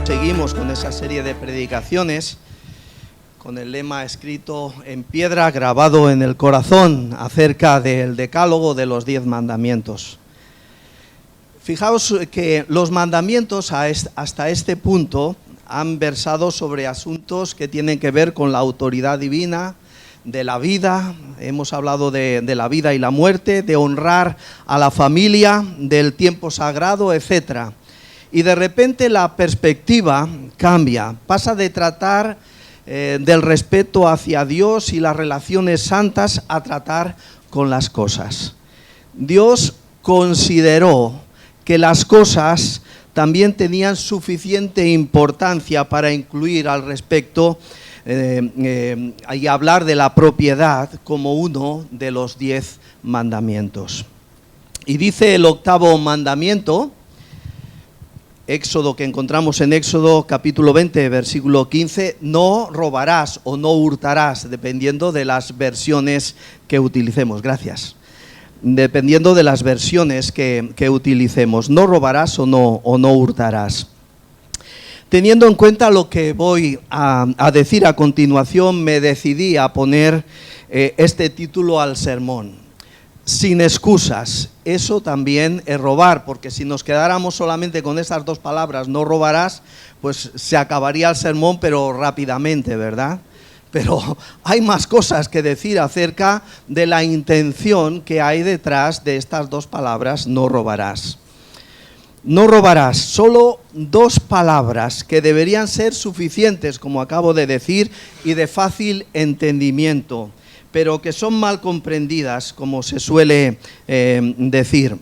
Seguimos con esa serie de predicaciones con el lema escrito en piedra, grabado en el corazón, acerca del decálogo de los 10 mandamientos. Fijaos que los mandamientos hasta este punto han versado sobre asuntos que tienen que ver con la autoridad divina, de la vida, hemos hablado de la vida y la muerte, de honrar a la familia, del tiempo sagrado, etc. Y de repente la perspectiva cambia, pasa de tratar del respeto hacia Dios y las relaciones santas a tratar con las cosas. Dios consideró que las cosas también tenían suficiente importancia para incluir al respecto y hablar de la propiedad como uno de los 10 mandamientos. Y dice el 8º mandamiento, Éxodo, que encontramos en Éxodo capítulo 20, versículo 15, no robarás o no hurtarás, dependiendo de las versiones que utilicemos. Gracias. Dependiendo de las versiones que utilicemos, no robarás o no hurtarás. Teniendo en cuenta lo que voy a decir a continuación, me decidí a poner este título al sermón: sin excusas. Eso también es robar, porque si nos quedáramos solamente con esas dos palabras, no robarás, pues se acabaría el sermón, pero rápidamente, ¿verdad? Pero hay más cosas que decir acerca de la intención que hay detrás de estas dos palabras, no robarás. No robarás, solo dos palabras que deberían ser suficientes, como acabo de decir, y de fácil entendimiento, pero que son mal comprendidas, como se suele decir.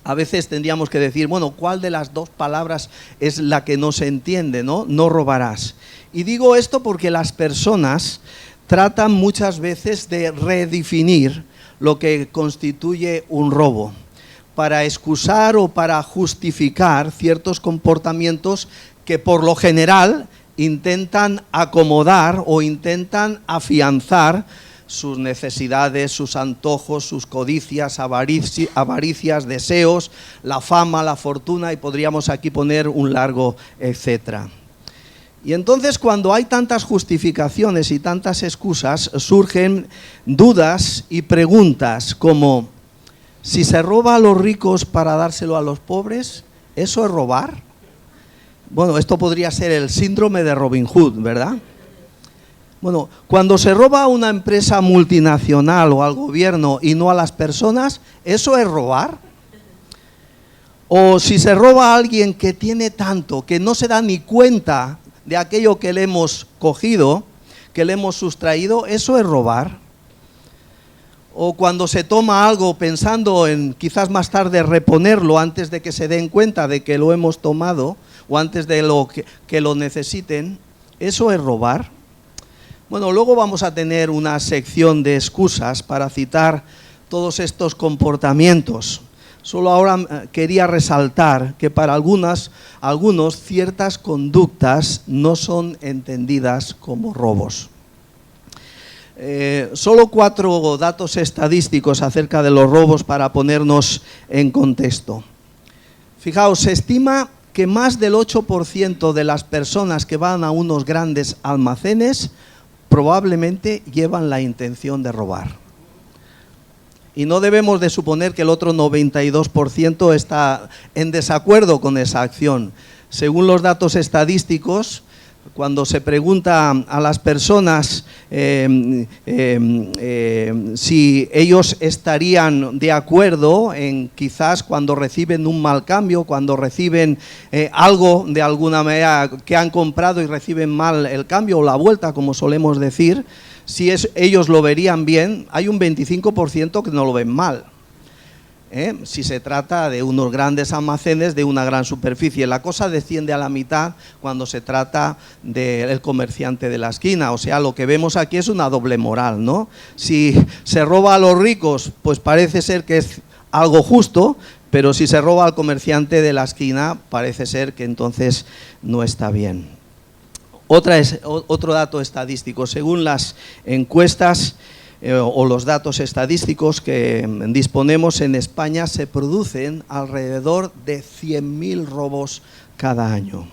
A veces tendríamos que decir, bueno, ¿cuál de las dos palabras es la que no se entiende, no? No robarás. Y digo esto porque las personas tratan muchas veces de redefinir lo que constituye un robo, para excusar o para justificar ciertos comportamientos que por lo general intentan acomodar o intentan afianzar sus necesidades, sus antojos, sus codicias, avaricias, deseos, la fama, la fortuna, y podríamos aquí poner un largo etcétera. Y entonces, cuando hay tantas justificaciones y tantas excusas, surgen dudas y preguntas como: si se roba a los ricos para dárselo a los pobres, ¿eso es robar? Bueno, esto podría ser el síndrome de Robin Hood, ¿verdad? Bueno, cuando se roba a una empresa multinacional o al gobierno y no a las personas, ¿eso es robar? O si se roba a alguien que tiene tanto, que no se da ni cuenta de aquello que le hemos cogido, que le hemos sustraído, ¿eso es robar? O cuando se toma algo pensando en quizás más tarde reponerlo antes de que se den cuenta de que lo hemos tomado, o antes de que lo necesiten, ¿eso es robar? Bueno, luego vamos a tener una sección de excusas para citar todos estos comportamientos. Solo ahora quería resaltar que para algunos ciertas conductas no son entendidas como robos. Solo 4 datos estadísticos acerca de los robos para ponernos en contexto. Fijaos, se estima que más del 8% de las personas que van a unos grandes almacenes probablemente llevan la intención de robar. Y no debemos de suponer que el otro 92% está en desacuerdo con esa acción. Según los datos estadísticos, cuando se pregunta a las personas si ellos estarían de acuerdo en quizás cuando reciben un mal cambio, cuando reciben algo de alguna manera que han comprado y reciben mal el cambio o la vuelta, como solemos decir, si ellos lo verían bien, hay un 25% que no lo ven mal. Si se trata de unos grandes almacenes de una gran superficie. La cosa desciende a la mitad cuando se trata del comerciante de la esquina. O sea, lo que vemos aquí es una doble moral, ¿no? Si se roba a los ricos, pues parece ser que es algo justo, pero si se roba al comerciante de la esquina, parece ser que entonces no está bien. Otro dato estadístico, según las encuestas o los datos estadísticos que disponemos, en España se producen alrededor de 100.000 robos cada año.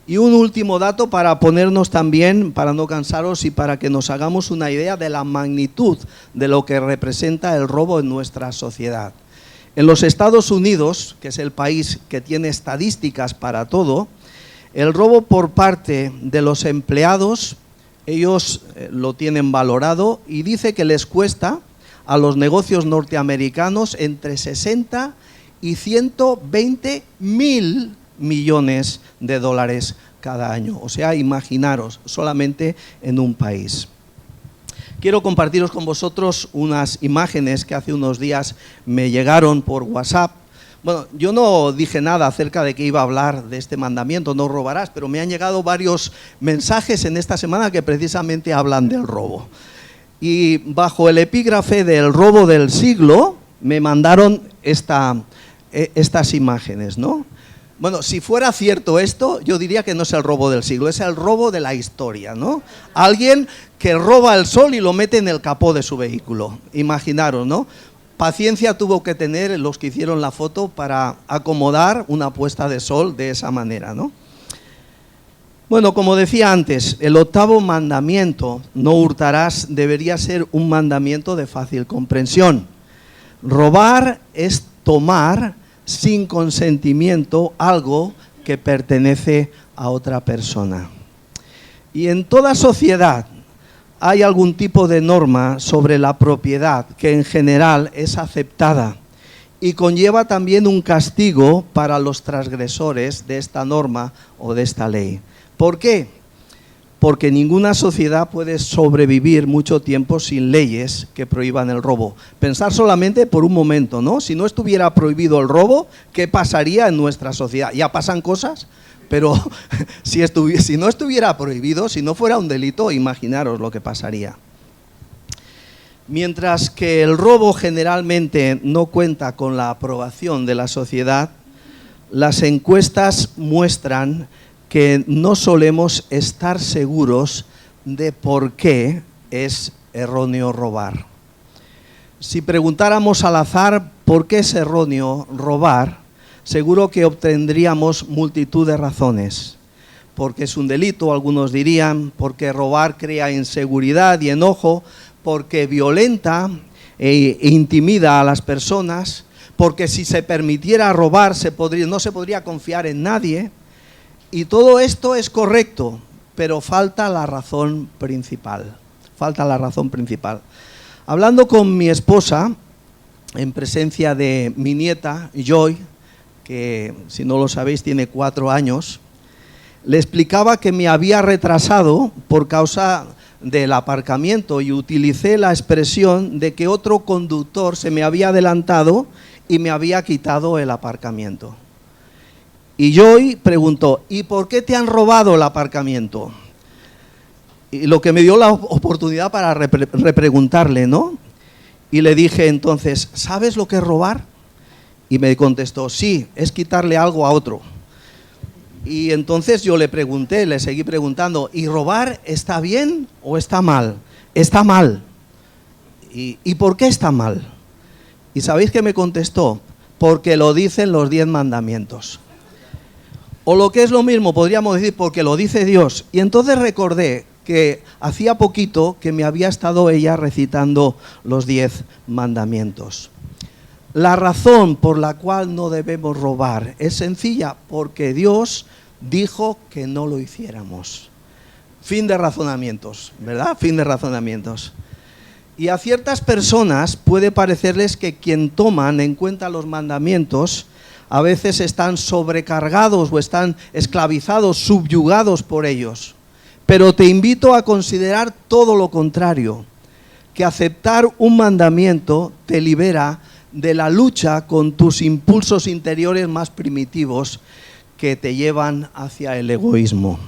Y un último dato para ponernos también, para no cansaros y para que nos hagamos una idea de la magnitud de lo que representa el robo en nuestra sociedad. En los Estados Unidos, que es el país que tiene estadísticas para todo, el robo por parte de los empleados, ellos lo tienen valorado y dice que les cuesta a los negocios norteamericanos entre 60 y 120 mil millones de dólares cada año. O sea, imaginaros, solamente en un país. Quiero compartiros con vosotros unas imágenes que hace unos días me llegaron por WhatsApp. Bueno, yo no dije nada acerca de que iba a hablar de este mandamiento, no robarás, pero me han llegado varios mensajes en esta semana que precisamente hablan del robo. Y bajo el epígrafe del robo del siglo, me mandaron estas imágenes, ¿no? Bueno, si fuera cierto esto, yo diría que no es el robo del siglo, es el robo de la historia, ¿no? Alguien que roba el sol y lo mete en el capó de su vehículo, imaginaros, ¿no? Paciencia tuvo que tener los que hicieron la foto para acomodar una puesta de sol de esa manera, ¿no? Bueno, como decía antes, el 8º mandamiento, no hurtarás, debería ser un mandamiento de fácil comprensión. Robar es tomar sin consentimiento algo que pertenece a otra persona. Y en toda sociedad hay algún tipo de norma sobre la propiedad que en general es aceptada y conlleva también un castigo para los transgresores de esta norma o de esta ley. ¿Por qué? Porque ninguna sociedad puede sobrevivir mucho tiempo sin leyes que prohíban el robo. Pensar solamente por un momento, ¿no? Si no estuviera prohibido el robo, ¿qué pasaría en nuestra sociedad? Ya pasan cosas, pero si no estuviera prohibido, si no fuera un delito, imaginaros lo que pasaría. Mientras que el robo generalmente no cuenta con la aprobación de la sociedad, las encuestas muestran que no solemos estar seguros de por qué es erróneo robar. Si preguntáramos al azar por qué es erróneo robar, seguro que obtendríamos multitud de razones. Porque es un delito, algunos dirían, porque robar crea inseguridad y enojo, porque violenta e intimida a las personas, porque si se permitiera robar no se podría confiar en nadie. Y todo esto es correcto, pero falta la razón principal. Falta la razón principal. Hablando con mi esposa, en presencia de mi nieta, Joy, que si no lo sabéis tiene 4 años, le explicaba que me había retrasado por causa del aparcamiento y utilicé la expresión de que otro conductor se me había adelantado y me había quitado el aparcamiento. Y Joy preguntó, ¿y por qué te han robado el aparcamiento? Y lo que me dio la oportunidad para repreguntarle, ¿no? Y le dije entonces, ¿sabes lo que es robar? Y me contestó, sí, es quitarle algo a otro. Y entonces yo le pregunté, le seguí preguntando, ¿y robar está bien o está mal? Está mal. ¿Y por qué está mal? ¿Y sabéis qué me contestó? Porque lo dicen los 10 mandamientos. O lo que es lo mismo, podríamos decir, porque lo dice Dios. Y entonces recordé que hacía poquito que me había estado ella recitando los 10 mandamientos. La razón por la cual no debemos robar es sencilla, porque Dios dijo que no lo hiciéramos. Fin de razonamientos, ¿verdad? Fin de razonamientos. Y a ciertas personas puede parecerles que quien toman en cuenta los mandamientos a veces están sobrecargados o están esclavizados, subyugados por ellos. Pero te invito a considerar todo lo contrario, que aceptar un mandamiento te libera de la lucha con tus impulsos interiores más primitivos que te llevan hacia el egoísmo.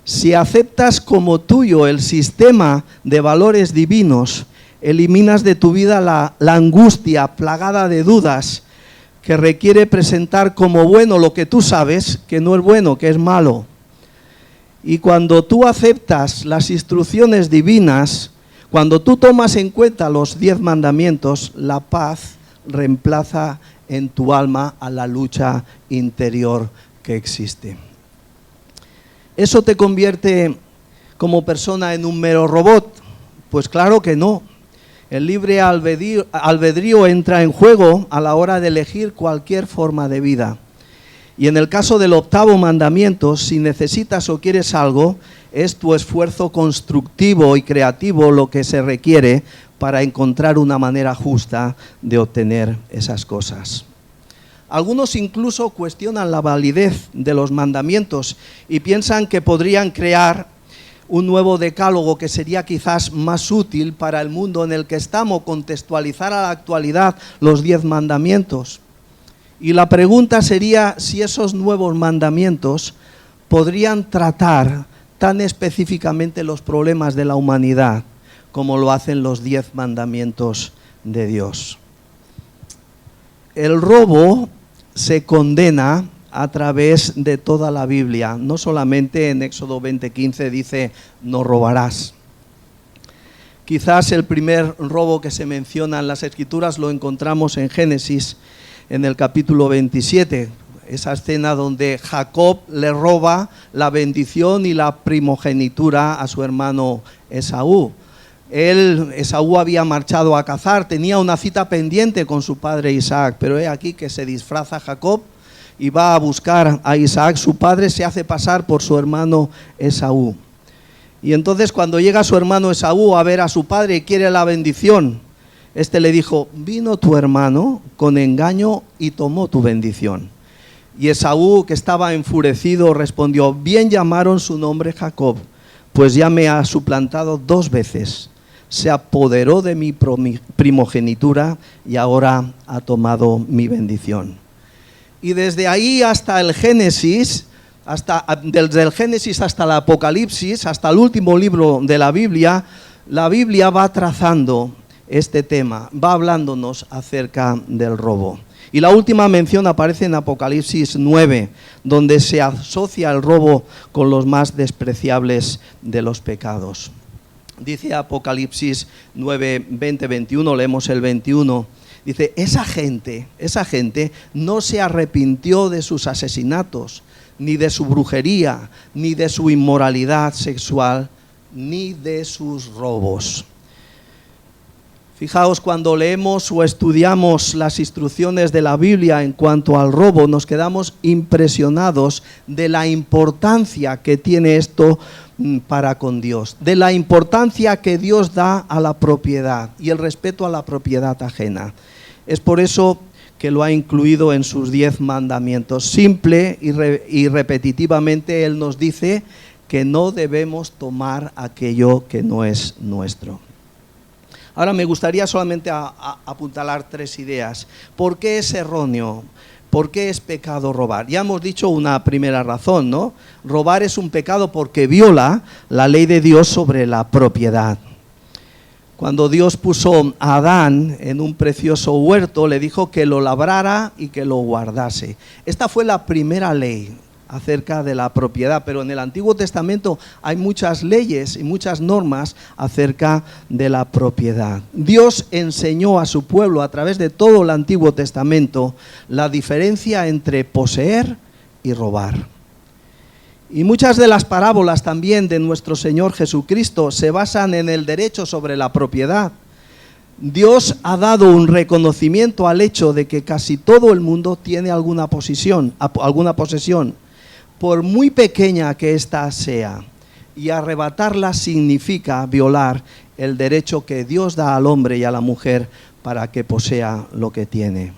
Si aceptas como tuyo el sistema de valores divinos, eliminas de tu vida la angustia plagada de dudas que requiere presentar como bueno lo que tú sabes que no es bueno, que es malo. Y cuando tú aceptas las instrucciones divinas, cuando tú tomas en cuenta los 10 mandamientos, la paz reemplaza en tu alma a la lucha interior que existe. ¿Eso te convierte como persona en un mero robot? Pues claro que no. El libre albedrío entra en juego a la hora de elegir cualquier forma de vida. Y en el caso del 8º mandamiento, si necesitas o quieres algo, es tu esfuerzo constructivo y creativo lo que se requiere para encontrar una manera justa de obtener esas cosas. Algunos incluso cuestionan la validez de los mandamientos y piensan que podrían crear un nuevo decálogo que sería quizás más útil para el mundo en el que estamos, contextualizar a la actualidad los 10 mandamientos. Y la pregunta sería si esos nuevos mandamientos podrían tratar tan específicamente los problemas de la humanidad como lo hacen los 10 mandamientos de Dios. El robo se condena a través de toda la Biblia, no solamente en Éxodo 20:15 dice no robarás. Quizás el primer robo que se menciona en las Escrituras lo encontramos en Génesis, en el capítulo 27, esa escena donde Jacob le roba la bendición y la primogenitura a su hermano Esaú. Esaú había marchado a cazar, tenía una cita pendiente con su padre Isaac, pero he aquí que se disfraza Jacob y va a buscar a Isaac. Su padre se hace pasar por su hermano Esaú. Y entonces cuando llega su hermano Esaú a ver a su padre y quiere la bendición, este le dijo, vino tu hermano con engaño y tomó tu bendición. Y Esaú, que estaba enfurecido, respondió, bien llamaron su nombre Jacob, pues ya me ha suplantado 2 veces. Se apoderó de mi primogenitura y ahora ha tomado mi bendición. Y desde ahí hasta el Génesis, desde el Génesis hasta el Apocalipsis, hasta el último libro de la Biblia va trazando este tema, va hablándonos acerca del robo. Y la última mención aparece en Apocalipsis 9, donde se asocia el robo con los más despreciables de los pecados. Dice Apocalipsis 9, 20, 21, leemos el 21, dice, esa gente no se arrepintió de sus asesinatos, ni de su brujería, ni de su inmoralidad sexual, ni de sus robos. Fijaos, cuando leemos o estudiamos las instrucciones de la Biblia en cuanto al robo, nos quedamos impresionados de la importancia que tiene esto para con Dios, de la importancia que Dios da a la propiedad y el respeto a la propiedad ajena. Es por eso que lo ha incluido en sus 10 mandamientos. Simple y repetitivamente Él nos dice que no debemos tomar aquello que no es nuestro. Ahora me gustaría solamente apuntalar 3 ideas. ¿Por qué es erróneo? ¿Por qué es pecado robar? Ya hemos dicho una primera razón, ¿no? Robar es un pecado porque viola la ley de Dios sobre la propiedad. Cuando Dios puso a Adán en un precioso huerto, le dijo que lo labrara y que lo guardase. Esta fue la primera ley acerca de la propiedad, pero en el Antiguo Testamento hay muchas leyes y muchas normas acerca de la propiedad. Dios enseñó a su pueblo a través de todo el Antiguo Testamento la diferencia entre poseer y robar. Y muchas de las parábolas también de nuestro Señor Jesucristo se basan en el derecho sobre la propiedad. Dios ha dado un reconocimiento al hecho de que casi todo el mundo tiene alguna posesión, por muy pequeña que ésta sea, y arrebatarla significa violar el derecho que Dios da al hombre y a la mujer para que posea lo que tiene.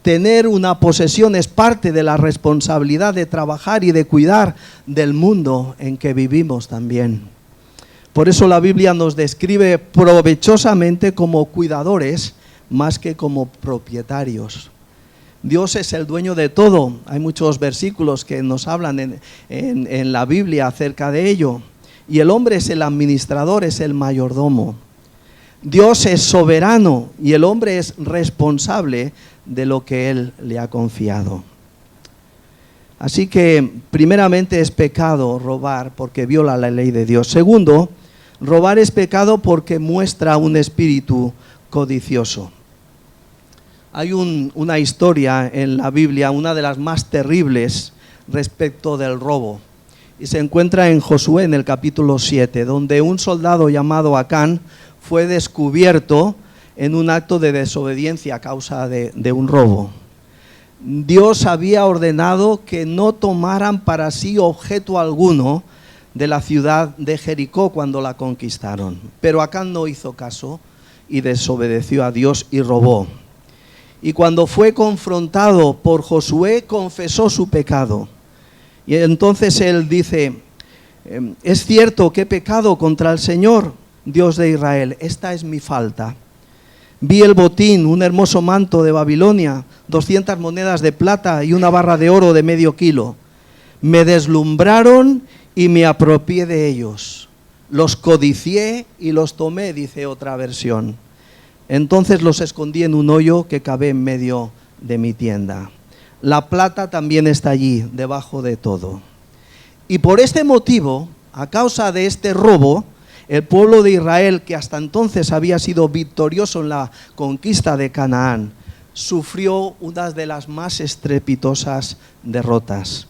Tener una posesión es parte de la responsabilidad de trabajar y de cuidar del mundo en que vivimos también. Por eso la Biblia nos describe provechosamente como cuidadores más que como propietarios. Dios es el dueño de todo. Hay muchos versículos que nos hablan en la Biblia acerca de ello. Y el hombre es el administrador, es el mayordomo. Dios es soberano y el hombre es responsable de lo que Él le ha confiado. Así que, primeramente es pecado robar porque viola la ley de Dios. Segundo, robar es pecado porque muestra un espíritu codicioso. Hay una historia en la Biblia, una de las más terribles respecto del robo. y se encuentra en Josué en el capítulo 7, donde un soldado llamado Acán fue descubierto en un acto de desobediencia a causa de un robo. Dios había ordenado que no tomaran para sí objeto alguno de la ciudad de Jericó cuando la conquistaron, pero Acán no hizo caso y desobedeció a Dios y robó. Y cuando fue confrontado por Josué, confesó su pecado. Y entonces él dice: es cierto que he pecado contra el Señor, Dios de Israel, esta es mi falta. Vi el botín, un hermoso manto de Babilonia, 200 monedas de plata y una barra de oro de medio kilo. Me deslumbraron y me apropié de ellos. Los codicié y los tomé, dice otra versión. Entonces los escondí en un hoyo que cavé en medio de mi tienda. La plata también está allí, debajo de todo. Y por este motivo, a causa de este robo, el pueblo de Israel, que hasta entonces había sido victorioso en la conquista de Canaán, sufrió una de las más estrepitosas derrotas.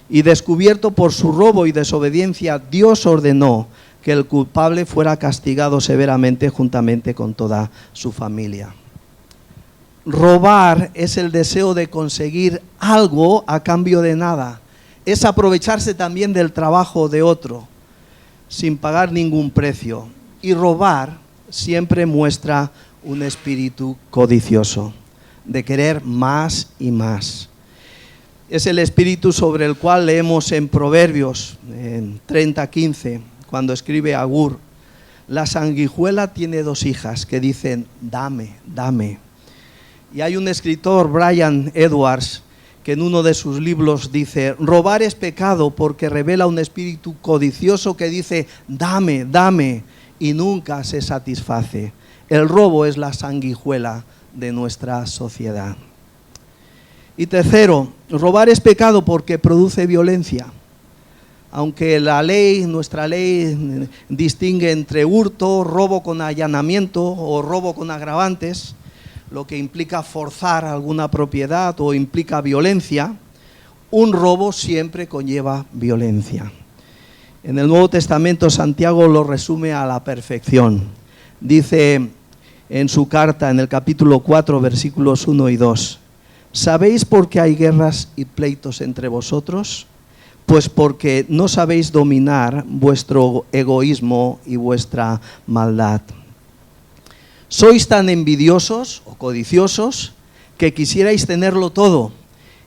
Y descubierto por su robo y desobediencia, Dios ordenó que el culpable fuera castigado severamente juntamente con toda su familia. Robar es el deseo de conseguir algo a cambio de nada. Es aprovecharse también del trabajo de otro, sin pagar ningún precio. Y robar siempre muestra un espíritu codicioso, de querer más y más. Es el espíritu sobre el cual leemos en Proverbios, en 30:15, cuando escribe Agur: la sanguijuela tiene 2 hijas que dicen, dame, dame. Y hay un escritor, Brian Edwards, que en uno de sus libros dice: robar es pecado porque revela un espíritu codicioso que dice, dame, dame, y nunca se satisface. El robo es la sanguijuela de nuestra sociedad. Y tercero, robar es pecado porque produce violencia. Aunque la ley, nuestra ley, distingue entre hurto, robo con allanamiento o robo con agravantes, lo que implica forzar alguna propiedad o implica violencia, un robo siempre conlleva violencia. En el Nuevo Testamento Santiago lo resume a la perfección. Dice en su carta, en el capítulo 4, versículos 1 y 2, ¿sabéis por qué hay guerras y pleitos entre vosotros? Pues porque no sabéis dominar vuestro egoísmo y vuestra maldad. Sois tan envidiosos o codiciosos que quisierais tenerlo todo,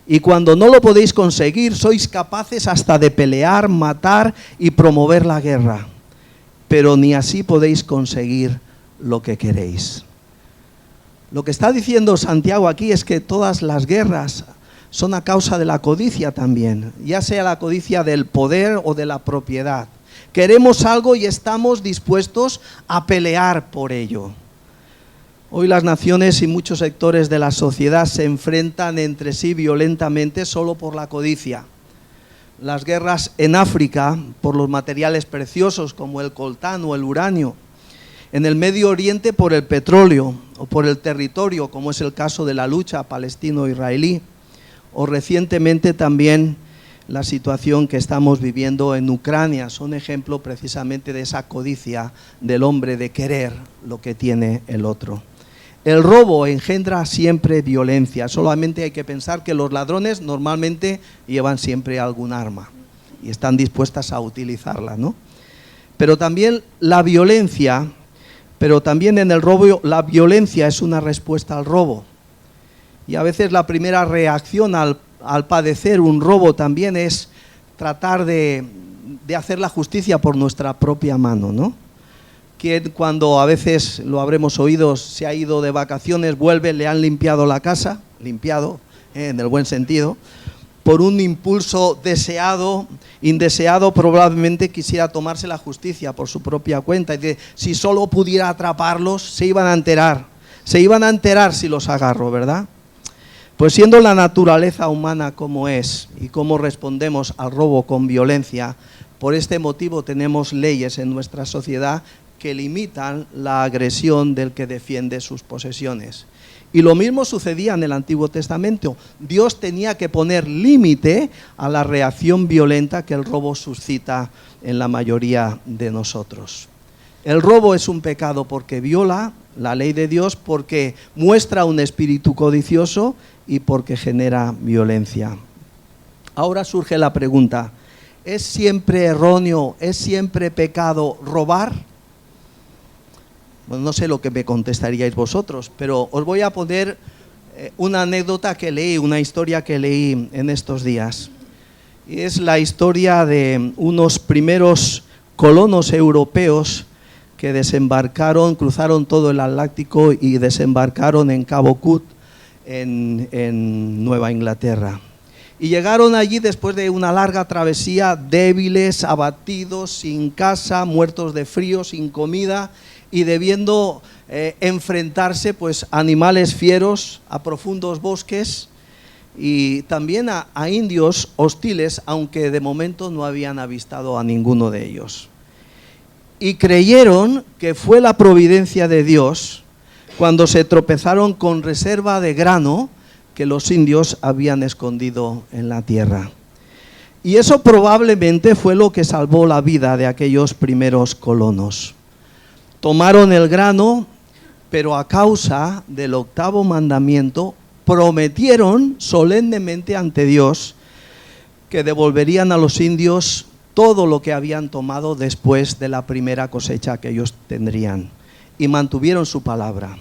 y cuando no lo podéis conseguir sois capaces hasta de pelear, matar y promover la guerra, pero ni así podéis conseguir lo que queréis. Lo que está diciendo Santiago aquí es que todas las guerras son a causa de la codicia también, ya sea la codicia del poder o de la propiedad. Queremos algo y estamos dispuestos a pelear por ello. Hoy las naciones y muchos sectores de la sociedad se enfrentan entre sí violentamente solo por la codicia. Las guerras en África por los materiales preciosos como el coltán o el uranio. En el Medio Oriente por el petróleo o por el territorio, como es el caso de la lucha palestino-israelí. O recientemente también la situación que estamos viviendo en Ucrania. Son ejemplo precisamente de esa codicia del hombre de querer lo que tiene el otro. El robo engendra siempre violencia. Solamente hay que pensar que los ladrones normalmente llevan siempre algún arma y están dispuestas a utilizarla, ¿no? Pero también la violencia, pero también en el robo la violencia es una respuesta al robo. Y a veces la primera reacción al padecer un robo también es tratar de hacer la justicia por nuestra propia mano, ¿no? Quien cuando a veces, lo habremos oído, se ha ido de vacaciones, vuelve, le han limpiado la casa, limpiado en el buen sentido, por un impulso deseado, indeseado, probablemente quisiera tomarse la justicia por su propia cuenta. Y de, si solo pudiera atraparlos, se iban a enterar si los agarro, ¿verdad? Pues siendo la naturaleza humana como es y cómo respondemos al robo con violencia, por este motivo tenemos leyes en nuestra sociedad que limitan la agresión del que defiende sus posesiones. Y lo mismo sucedía en el Antiguo Testamento. Dios tenía que poner límite a la reacción violenta que el robo suscita en la mayoría de nosotros. El robo es un pecado porque viola la ley de Dios, porque muestra un espíritu codicioso y porque genera violencia. Ahora surge la pregunta: ¿es siempre erróneo, es siempre pecado robar? Bueno, no sé lo que me contestaríais vosotros, pero os voy a poner una anécdota que leí, una historia que leí en estos días. Y es la historia de unos primeros colonos europeos que desembarcaron, cruzaron todo el Atlántico y desembarcaron en Cabo Cod, en Nueva Inglaterra. Y llegaron allí después de una larga travesía, débiles, abatidos, sin casa, muertos de frío, sin comida y debiendo enfrentarse pues a animales fieros, a profundos bosques y también a indios hostiles, aunque de momento no habían avistado a ninguno de ellos. Y creyeron que fue la providencia de Dios cuando se tropezaron con reserva de grano que los indios habían escondido en la tierra. Y eso probablemente fue lo que salvó la vida de aquellos primeros colonos. Tomaron el grano, pero a causa del octavo mandamiento, prometieron solemnemente ante Dios que devolverían a los indios todo lo que habían tomado después de la primera cosecha que ellos tendrían. Y mantuvieron su palabra.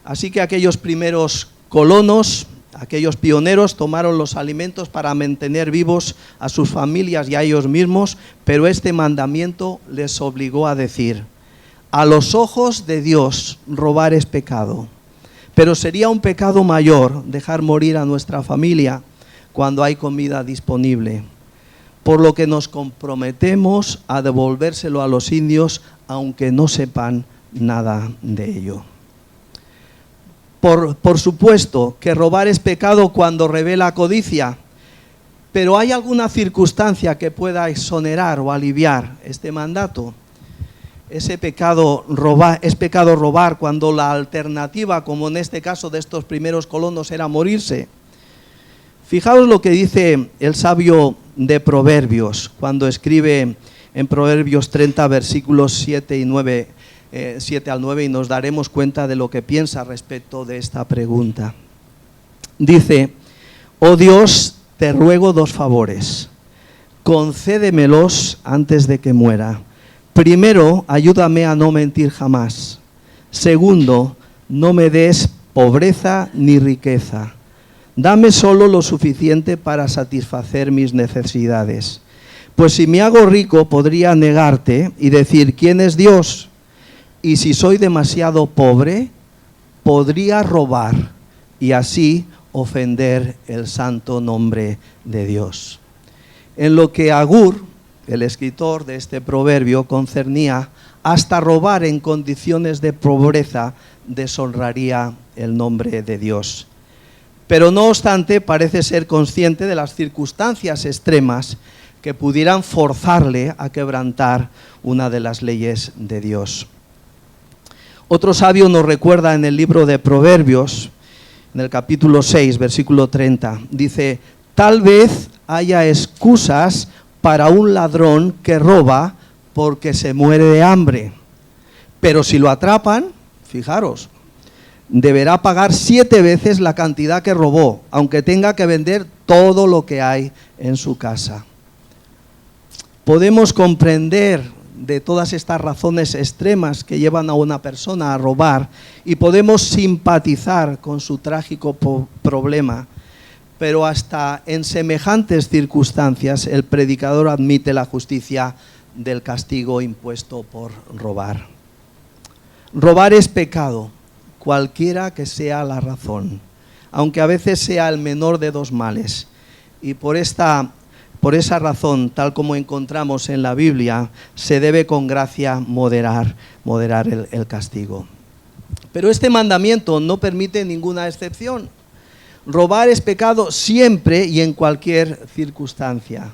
Así que aquellos primeros colonos, aquellos pioneros, tomaron los alimentos para mantener vivos a sus familias y a ellos mismos, pero este mandamiento les obligó a decir: a los ojos de Dios robar es pecado, pero sería un pecado mayor dejar morir a nuestra familia cuando hay comida disponible, por lo que nos comprometemos a devolvérselo a los indios aunque no sepan nada de ello. Por supuesto que robar es pecado cuando revela codicia, pero ¿hay alguna circunstancia que pueda exonerar o aliviar este mandato? Es pecado robar cuando la alternativa, como en este caso de estos primeros colonos, era morirse. Fijaos lo que dice el sabio de Proverbios cuando escribe en Proverbios 30 versículos 7 al 9, y nos daremos cuenta de lo que piensa respecto de esta pregunta. Dice: oh Dios, te ruego dos favores, concédemelos antes de que muera. Primero, ayúdame a no mentir jamás. Segundo, no me des pobreza ni riqueza. Dame solo lo suficiente para satisfacer mis necesidades. Pues si me hago rico, podría negarte y decir: ¿quién es Dios? Y si soy demasiado pobre, podría robar y así ofender el santo nombre de Dios. En lo que Agur, el escritor de este proverbio, concernía, hasta robar en condiciones de pobreza deshonraría el nombre de Dios. Pero no obstante, parece ser consciente de las circunstancias extremas que pudieran forzarle a quebrantar una de las leyes de Dios. Otro sabio nos recuerda en el libro de Proverbios, en el capítulo 6, versículo 30, dice: tal vez haya excusas para un ladrón que roba porque se muere de hambre, pero si lo atrapan, fijaros, deberá pagar 7 veces la cantidad que robó, aunque tenga que vender todo lo que hay en su casa. Podemos comprender de todas estas razones extremas que llevan a una persona a robar y podemos simpatizar con su trágico problema, pero hasta en semejantes circunstancias el predicador admite la justicia del castigo impuesto por robar. Robar es pecado, cualquiera que sea la razón, aunque a veces sea el menor de dos males, y por esa razón, tal como encontramos en la Biblia, se debe con gracia moderar el castigo. Pero este mandamiento no permite ninguna excepción. Robar es pecado siempre y en cualquier circunstancia.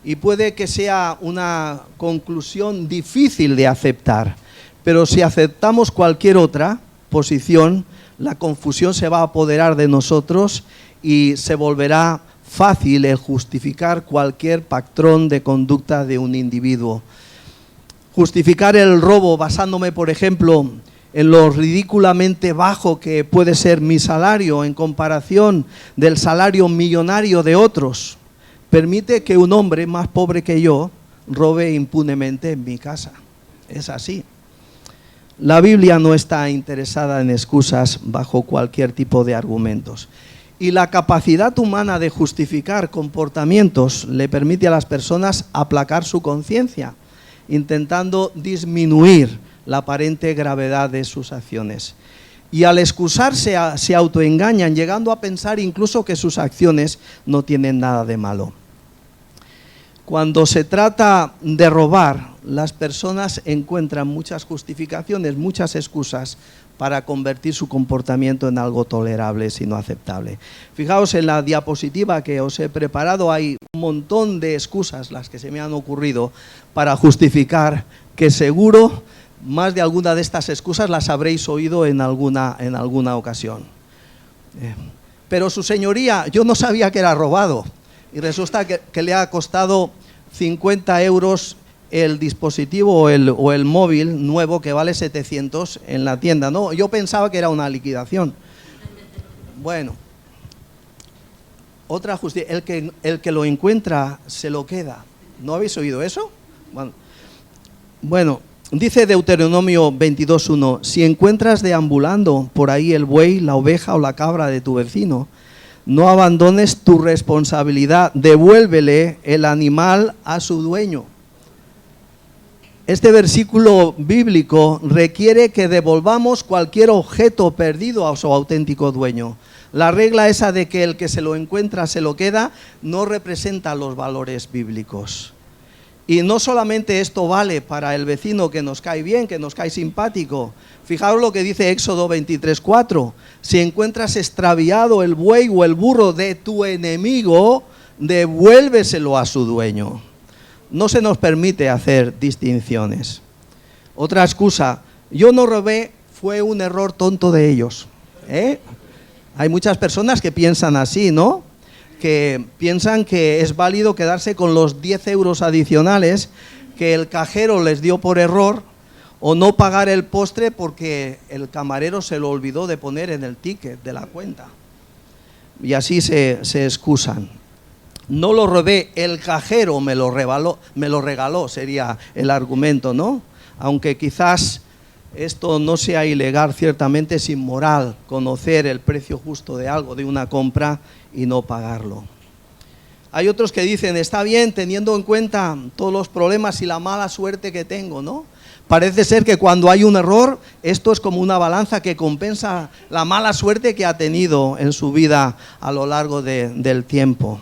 Y puede que sea una conclusión difícil de aceptar, pero si aceptamos cualquier otra, posición, la confusión se va a apoderar de nosotros y se volverá fácil el justificar cualquier patrón de conducta de un individuo. Justificar el robo basándome, por ejemplo, en lo ridículamente bajo que puede ser mi salario en comparación del salario millonario de otros, permite que un hombre más pobre que yo robe impunemente en mi casa. Es así. La Biblia no está interesada en excusas bajo cualquier tipo de argumentos. Y la capacidad humana de justificar comportamientos le permite a las personas aplacar su conciencia, intentando disminuir la aparente gravedad de sus acciones. Y al excusarse se autoengañan, llegando a pensar incluso que sus acciones no tienen nada de malo. Cuando se trata de robar, las personas encuentran muchas justificaciones, muchas excusas para convertir su comportamiento en algo tolerable, sino aceptable. Fijaos en la diapositiva que os he preparado, hay un montón de excusas, las que se me han ocurrido, para justificar que seguro más de alguna de estas excusas las habréis oído en alguna ocasión. Pero su señoría, yo no sabía que era robado. Y resulta que le ha costado 50 euros el dispositivo o el móvil nuevo que vale 700 en la tienda. No, yo pensaba que era una liquidación. Bueno, otra justicia, el que lo encuentra se lo queda. ¿No habéis oído eso? Bueno, dice Deuteronomio 22:1, si encuentras deambulando por ahí el buey, la oveja o la cabra de tu vecino, no abandones tu responsabilidad, devuélvele el animal a su dueño. Este versículo bíblico requiere que devolvamos cualquier objeto perdido a su auténtico dueño. La regla esa de que el que se lo encuentra se lo queda no representa los valores bíblicos. Y no solamente esto vale para el vecino que nos cae bien, que nos cae simpático. Fijaos lo que dice Éxodo 23:4. Si encuentras extraviado el buey o el burro de tu enemigo, devuélveselo a su dueño. No se nos permite hacer distinciones. Otra excusa, yo no robé, fue un error tonto de ellos. Hay muchas personas que piensan así, ¿no? Que piensan que es válido quedarse con los 10 euros adicionales que el cajero les dio por error, o no pagar el postre porque el camarero se lo olvidó de poner en el ticket de la cuenta. Y así se excusan. No lo robé, el cajero me lo regaló, sería el argumento, ¿no? Aunque quizás esto no sea ilegal, ciertamente es inmoral conocer el precio justo de algo, de una compra, y no pagarlo. Hay otros que dicen, está bien teniendo en cuenta todos los problemas y la mala suerte que tengo, ¿no? Parece ser que cuando hay un error, esto es como una balanza que compensa la mala suerte que ha tenido en su vida a lo largo del tiempo.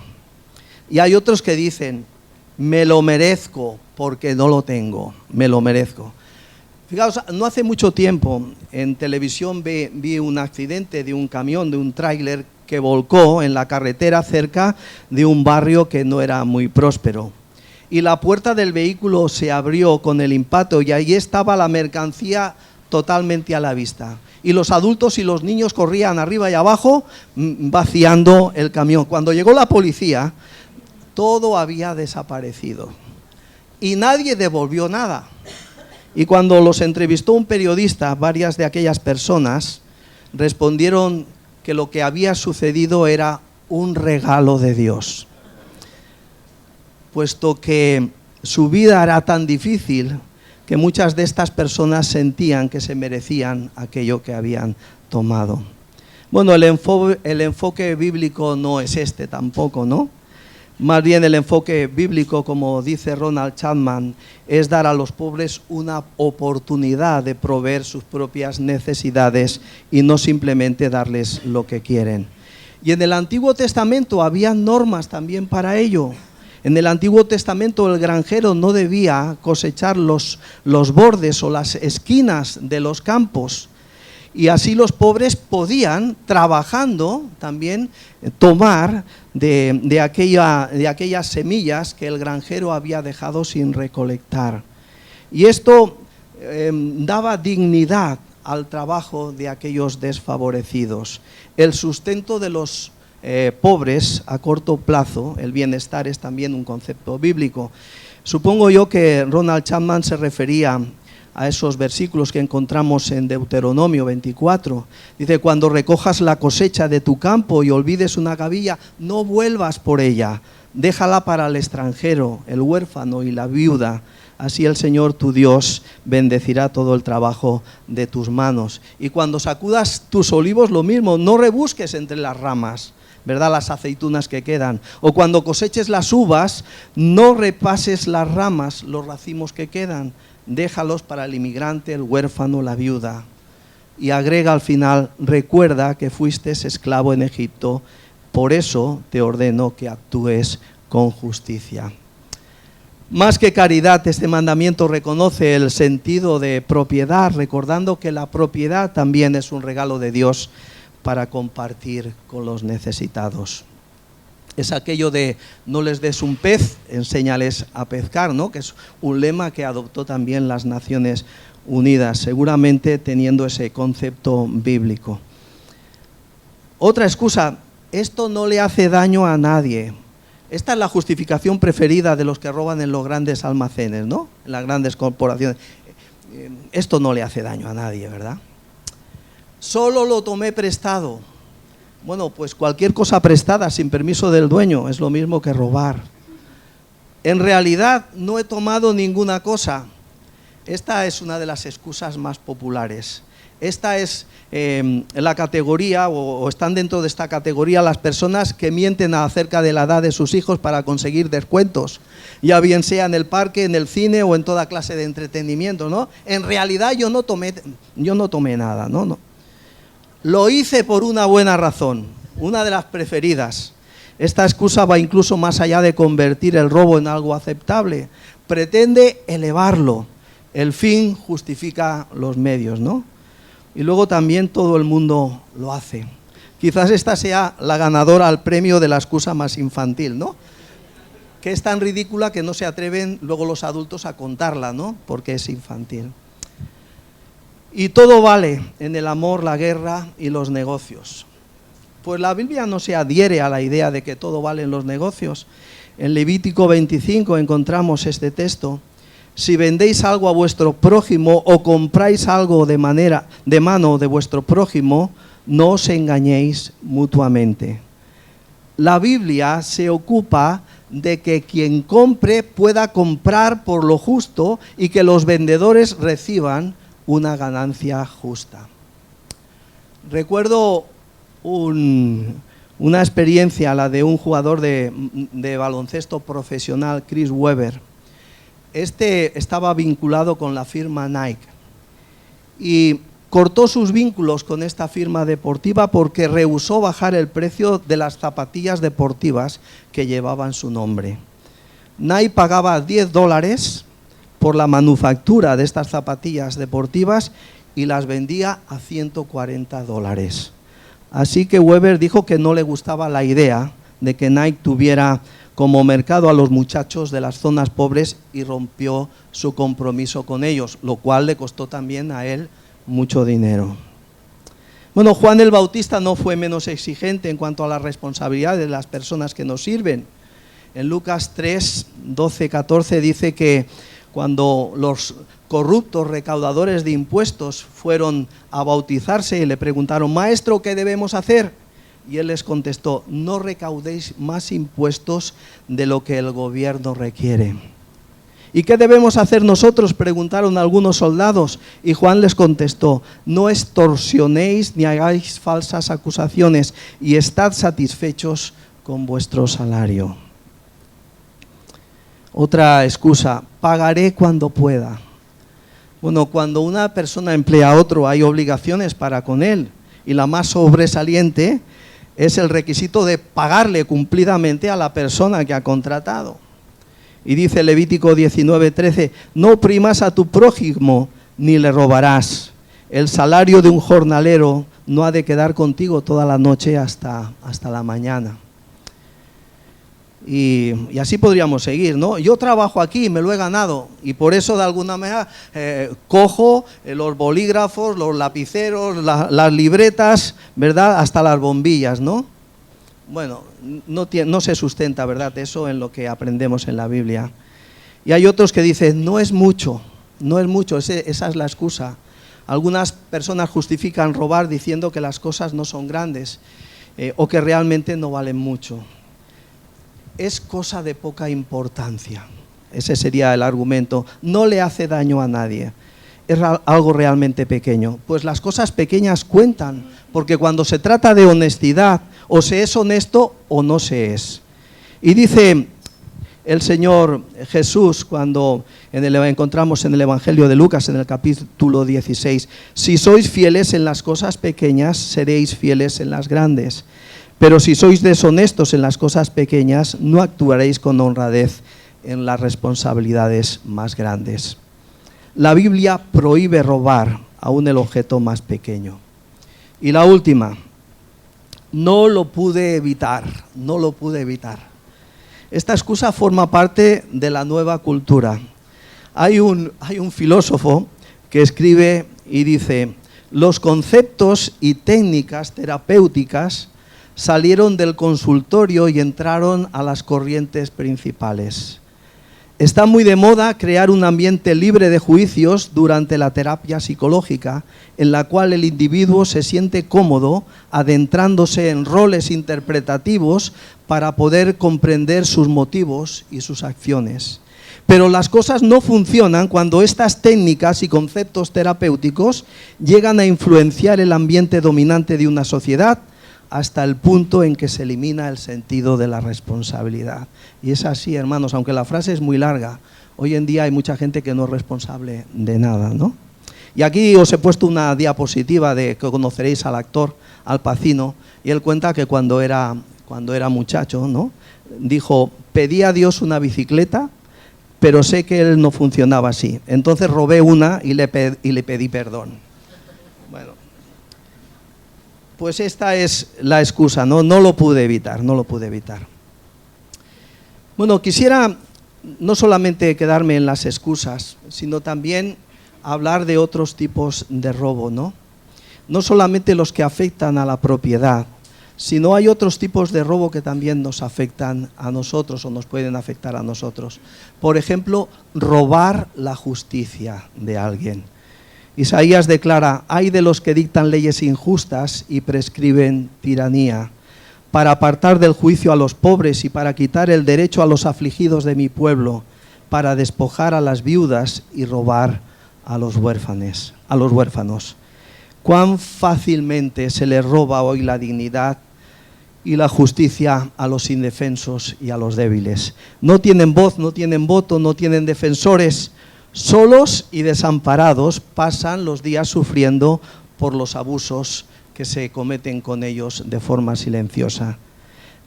Y hay otros que dicen, me lo merezco porque no lo tengo, me lo merezco. Fijaos, no hace mucho tiempo en televisión vi un accidente de un camión, de un tráiler que volcó en la carretera cerca de un barrio que no era muy próspero. Y la puerta del vehículo se abrió con el impacto y ahí estaba la mercancía totalmente a la vista. Y los adultos y los niños corrían arriba y abajo vaciando el camión. Cuando llegó la policía, todo había desaparecido y nadie devolvió nada. Y cuando los entrevistó un periodista, varias de aquellas personas respondieron que lo que había sucedido era un regalo de Dios, puesto que su vida era tan difícil que muchas de estas personas sentían que se merecían aquello que habían tomado. Bueno, el enfoque bíblico no es este tampoco, ¿no? Más bien el enfoque bíblico, como dice Ronald Chapman, es dar a los pobres una oportunidad de proveer sus propias necesidades y no simplemente darles lo que quieren. Y en el Antiguo Testamento había normas también para ello. En el Antiguo Testamento el granjero no debía cosechar los bordes o las esquinas de los campos. Y así los pobres podían, trabajando también, tomar de aquellas semillas que el granjero había dejado sin recolectar. Y esto daba dignidad al trabajo de aquellos desfavorecidos. El sustento de los pobres a corto plazo, el bienestar es también un concepto bíblico. Supongo yo que Ronald Chapman se refería a esos versículos que encontramos en Deuteronomio 24. Dice, cuando recojas la cosecha de tu campo y olvides una gavilla, no vuelvas por ella, déjala para el extranjero, el huérfano y la viuda. Así el Señor tu Dios bendecirá todo el trabajo de tus manos. Y cuando sacudas tus olivos, lo mismo, no rebusques entre las ramas, ¿verdad? Las aceitunas que quedan. O cuando coseches las uvas, no repases las ramas, los racimos que quedan. Déjalos para el inmigrante, el huérfano, la viuda. Y agrega al final, recuerda que fuiste esclavo en Egipto, por eso te ordeno que actúes con justicia. Más que caridad, este mandamiento reconoce el sentido de propiedad, recordando que la propiedad también es un regalo de Dios para compartir con los necesitados. Es aquello de no les des un pez, enséñales a pescar, ¿no? Que es un lema que adoptó también las Naciones Unidas, seguramente teniendo ese concepto bíblico. Otra excusa, esto no le hace daño a nadie. Esta es la justificación preferida de los que roban en los grandes almacenes, ¿no? En las grandes corporaciones. Esto no le hace daño a nadie, ¿verdad? Solo lo tomé prestado. Bueno, pues cualquier cosa prestada sin permiso del dueño es lo mismo que robar. En realidad no he tomado ninguna cosa. Esta es una de las excusas más populares. Esta es la categoría, o están dentro de esta categoría las personas que mienten acerca de la edad de sus hijos para conseguir descuentos, ya bien sea en el parque, en el cine o en toda clase de entretenimiento, ¿no? En realidad yo no tomé nada, ¿no? Lo hice por una buena razón, una de las preferidas. Esta excusa va incluso más allá de convertir el robo en algo aceptable. Pretende elevarlo. El fin justifica los medios, ¿no? Y luego también todo el mundo lo hace. Quizás esta sea la ganadora al premio de la excusa más infantil, ¿no? Que es tan ridícula que no se atreven luego los adultos a contarla, ¿no? Porque es infantil. Y todo vale en el amor, la guerra y los negocios. Pues la Biblia no se adhiere a la idea de que todo vale en los negocios. En Levítico 25 encontramos este texto. Si vendéis algo a vuestro prójimo o compráis algo de mano de vuestro prójimo, no os engañéis mutuamente. La Biblia se ocupa de que quien compre pueda comprar por lo justo y que los vendedores reciban una ganancia justa. Recuerdo una experiencia, la de un jugador de baloncesto profesional, Chris Webber. Este estaba vinculado con la firma Nike y cortó sus vínculos con esta firma deportiva porque rehusó bajar el precio de las zapatillas deportivas que llevaban su nombre. Nike pagaba $10 por la manufactura de estas zapatillas deportivas y las vendía a $140. Así que Webber dijo que no le gustaba la idea de que Nike tuviera como mercado a los muchachos de las zonas pobres y rompió su compromiso con ellos, lo cual le costó también a él mucho dinero. Bueno, Juan el Bautista no fue menos exigente en cuanto a la responsabilidad de las personas que nos sirven. En Lucas 3, 12, 14 dice que cuando los corruptos recaudadores de impuestos fueron a bautizarse y le preguntaron, maestro, ¿qué debemos hacer? Y él les contestó, no recaudéis más impuestos de lo que el gobierno requiere. ¿Y qué debemos hacer nosotros?, preguntaron algunos soldados. Y Juan les contestó, no extorsionéis ni hagáis falsas acusaciones y estad satisfechos con vuestro salario. Otra excusa, pagaré cuando pueda. Bueno, cuando una persona emplea a otro hay obligaciones para con él y la más sobresaliente es el requisito de pagarle cumplidamente a la persona que ha contratado. Y dice Levítico 19:13, no oprimas a tu prójimo ni le robarás. El salario de un jornalero no ha de quedar contigo toda la noche hasta la mañana. Y así podríamos seguir, ¿no? Yo trabajo aquí, me lo he ganado, y por eso de alguna manera cojo los bolígrafos, los lapiceros, las libretas, ¿verdad? Hasta las bombillas, ¿no? Bueno, no se sustenta, ¿verdad?, eso en lo que aprendemos en la Biblia. Y hay otros que dicen, no es mucho, esa es la excusa. Algunas personas justifican robar diciendo que las cosas no son grandes o que realmente no valen mucho. Es cosa de poca importancia, ese sería el argumento. No le hace daño a nadie, es algo realmente pequeño. Pues las cosas pequeñas cuentan, porque cuando se trata de honestidad, o se es honesto o no se es. Y dice el Señor Jesús, cuando encontramos en el Evangelio de Lucas, en el capítulo 16, si sois fieles en las cosas pequeñas, seréis fieles en las grandes. Pero si sois deshonestos en las cosas pequeñas, no actuaréis con honradez en las responsabilidades más grandes. La Biblia prohíbe robar aún el objeto más pequeño. Y la última, no lo pude evitar. Esta excusa forma parte de la nueva cultura. Hay un filósofo que escribe y dice, los conceptos y técnicas terapéuticas salieron del consultorio y entraron a las corrientes principales. Está muy de moda crear un ambiente libre de juicios durante la terapia psicológica, en la cual el individuo se siente cómodo adentrándose en roles interpretativos para poder comprender sus motivos y sus acciones. Pero las cosas no funcionan cuando estas técnicas y conceptos terapéuticos llegan a influenciar el ambiente dominante de una sociedad, hasta el punto en que se elimina el sentido de la responsabilidad. Y es así, hermanos, aunque la frase es muy larga, hoy en día hay mucha gente que no es responsable de nada, ¿no? Y aquí os he puesto una diapositiva de que conoceréis al actor Al Pacino, y él cuenta que cuando era muchacho, ¿no?, dijo, pedí a Dios una bicicleta, pero sé que él no funcionaba así. Entonces robé una y le pedí perdón. Bueno, pues esta es la excusa, no lo pude evitar. Bueno, quisiera no solamente quedarme en las excusas, sino también hablar de otros tipos de robo, ¿no? No solamente los que afectan a la propiedad, sino hay otros tipos de robo que también nos afectan a nosotros o nos pueden afectar a nosotros. Por ejemplo, robar la justicia de alguien. Isaías declara, ay de los que dictan leyes injustas y prescriben tiranía, para apartar del juicio a los pobres y para quitar el derecho a los afligidos de mi pueblo, para despojar a las viudas y robar a los huérfanos. Cuán fácilmente se les roba hoy la dignidad y la justicia a los indefensos y a los débiles. No tienen voz, no tienen voto, no tienen defensores. Solos y desamparados pasan los días sufriendo por los abusos que se cometen con ellos de forma silenciosa.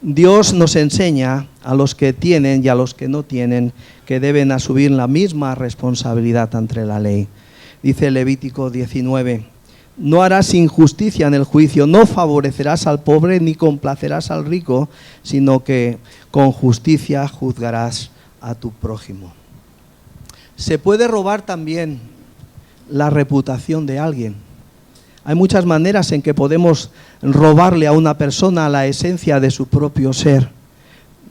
Dios nos enseña a los que tienen y a los que no tienen que deben asumir la misma responsabilidad ante la ley. Dice Levítico 19, no harás injusticia en el juicio, no favorecerás al pobre ni complacerás al rico, sino que con justicia juzgarás a tu prójimo. Se puede robar también la reputación de alguien. Hay muchas maneras en que podemos robarle a una persona la esencia de su propio ser,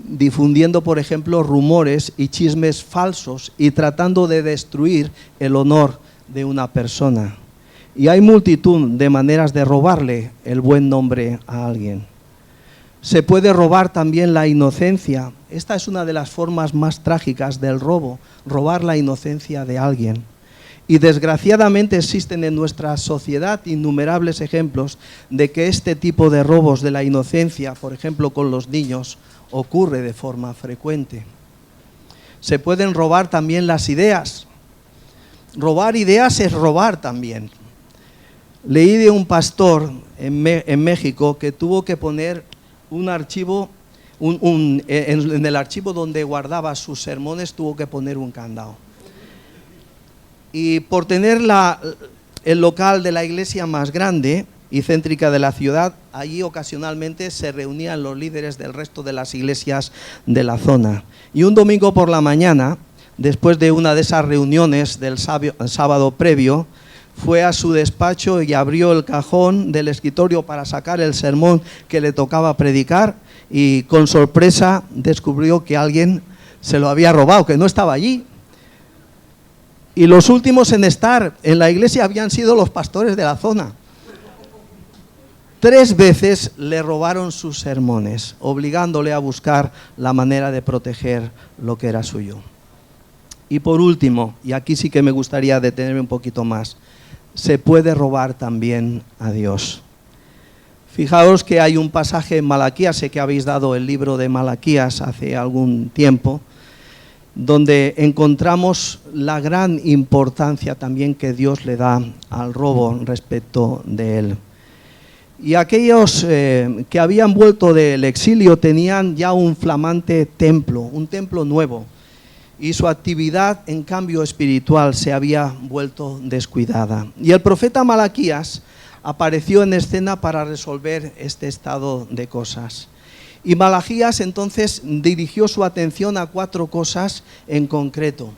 difundiendo, por ejemplo, rumores y chismes falsos y tratando de destruir el honor de una persona. Y hay multitud de maneras de robarle el buen nombre a alguien. Se puede robar también la inocencia. Esta es una de las formas más trágicas del robo, robar la inocencia de alguien. Y desgraciadamente existen en nuestra sociedad innumerables ejemplos de que este tipo de robos de la inocencia, por ejemplo con los niños, ocurre de forma frecuente. Se pueden robar también las ideas. Robar ideas es robar también. Leí de un pastor en México que tuvo que poner un archivo, en el archivo donde guardaba sus sermones tuvo que poner un candado. Y por tener el local de la iglesia más grande, y céntrica de la ciudad. Allí ocasionalmente se reunían los líderes del resto de las iglesias de la zona. Y un domingo por la mañana, después de una de esas reuniones del sábado previo, fue a su despacho y abrió el cajón del escritorio para sacar el sermón que le tocaba predicar, y con sorpresa descubrió que alguien se lo había robado, que no estaba allí. Y los últimos en estar en la iglesia habían sido los pastores de la zona. 3 veces le robaron sus sermones, obligándole a buscar la manera de proteger lo que era suyo. Y por último, y aquí sí que me gustaría detenerme un poquito más, se puede robar también a Dios. Fijaos que hay un pasaje en Malaquías, sé que habéis dado el libro de Malaquías hace algún tiempo, donde encontramos la gran importancia también que Dios le da al robo respecto de él. Y aquellos que habían vuelto del exilio tenían ya un flamante templo, un templo nuevo, y su actividad en cambio espiritual se había vuelto descuidada. Y el profeta Malaquías apareció en escena para resolver este estado de cosas. Y Malaquías entonces dirigió su atención a 4 cosas en concreto.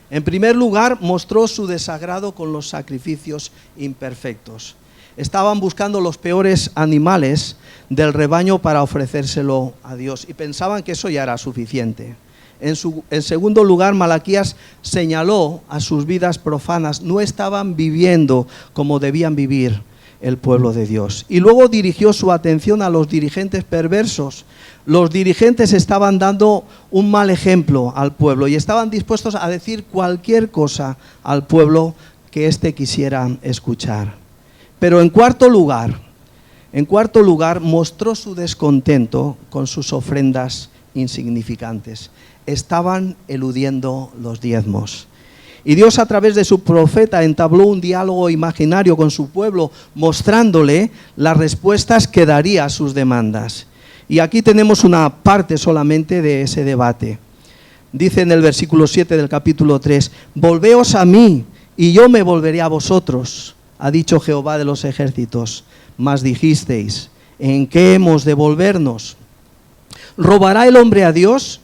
En primer lugar, mostró su desagrado con los sacrificios imperfectos. Estaban buscando los peores animales del rebaño para ofrecérselo a Dios y pensaban que eso ya era suficiente. En segundo lugar, Malaquías señaló a sus vidas profanas, no estaban viviendo como debían vivir el pueblo de Dios. Y luego dirigió su atención a los dirigentes perversos. Los dirigentes estaban dando un mal ejemplo al pueblo y estaban dispuestos a decir cualquier cosa al pueblo que éste quisiera escuchar. Pero en cuarto lugar, mostró su descontento con sus ofrendas insignificantes. Estaban eludiendo los diezmos. Y Dios, a través de su profeta, entabló un diálogo imaginario con su pueblo, mostrándole las respuestas que daría a sus demandas. Y aquí tenemos una parte solamente de ese debate. Dice en el versículo 7 del capítulo 3, «Volveos a mí, y yo me volveré a vosotros, ha dicho Jehová de los ejércitos. Mas dijisteis, ¿en qué hemos de volvernos? ¿Robará el hombre a Dios?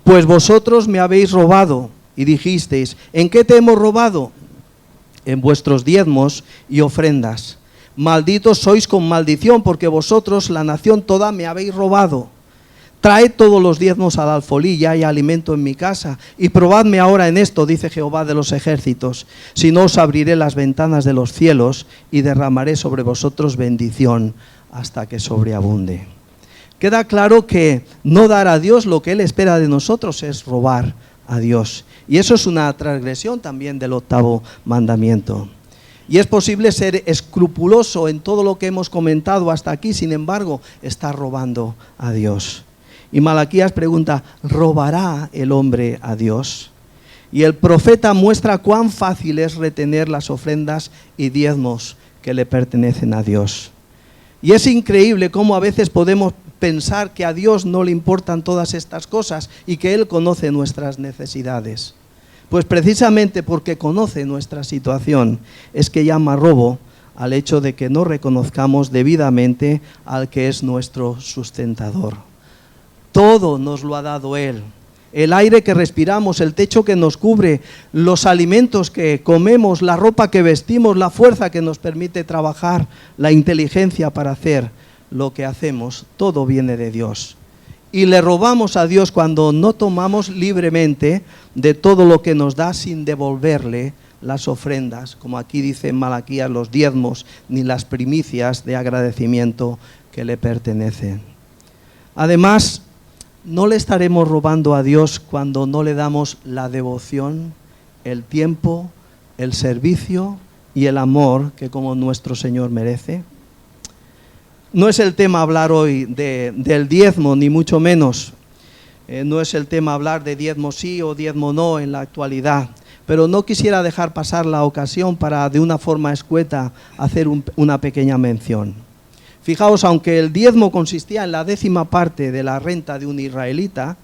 Pues vosotros me habéis robado». Y dijisteis, ¿en qué te hemos robado? En vuestros diezmos y ofrendas. Malditos sois con maldición, porque vosotros, la nación toda, me habéis robado. Traed todos los diezmos al alfolí, y hay alimento en mi casa. Y probadme ahora en esto, dice Jehová de los ejércitos. Si no, os abriré las ventanas de los cielos y derramaré sobre vosotros bendición hasta que sobreabunde. Queda claro que no dar a Dios lo que Él espera de nosotros es robar a Dios. Y eso es una transgresión también del 8º mandamiento. Y es posible ser escrupuloso en todo lo que hemos comentado hasta aquí, sin embargo, está robando a Dios. Y Malaquías pregunta, ¿robará el hombre a Dios? Y el profeta muestra cuán fácil es retener las ofrendas y diezmos que le pertenecen a Dios. Y es increíble cómo a veces podemos pensar que a Dios no le importan todas estas cosas y que Él conoce nuestras necesidades. Pues precisamente porque conoce nuestra situación es que llama robo al hecho de que no reconozcamos debidamente al que es nuestro sustentador. Todo nos lo ha dado Él. El aire que respiramos, el techo que nos cubre, los alimentos que comemos, la ropa que vestimos, la fuerza que nos permite trabajar, la inteligencia para hacer lo que hacemos, todo viene de Dios. Y le robamos a Dios cuando no tomamos libremente de todo lo que nos da sin devolverle las ofrendas, como aquí dice en Malaquías, los diezmos, ni las primicias de agradecimiento que le pertenecen. Además, no le estaremos robando a Dios cuando no le damos la devoción, el tiempo, el servicio y el amor que como nuestro Señor merece. No es el tema hablar hoy del diezmo, ni mucho menos. No es el tema hablar de diezmo sí o diezmo no en la actualidad. Pero no quisiera dejar pasar la ocasión para, de una forma escueta, hacer una pequeña mención. Fijaos, aunque el diezmo consistía en la 10ª parte de la renta de un israelita,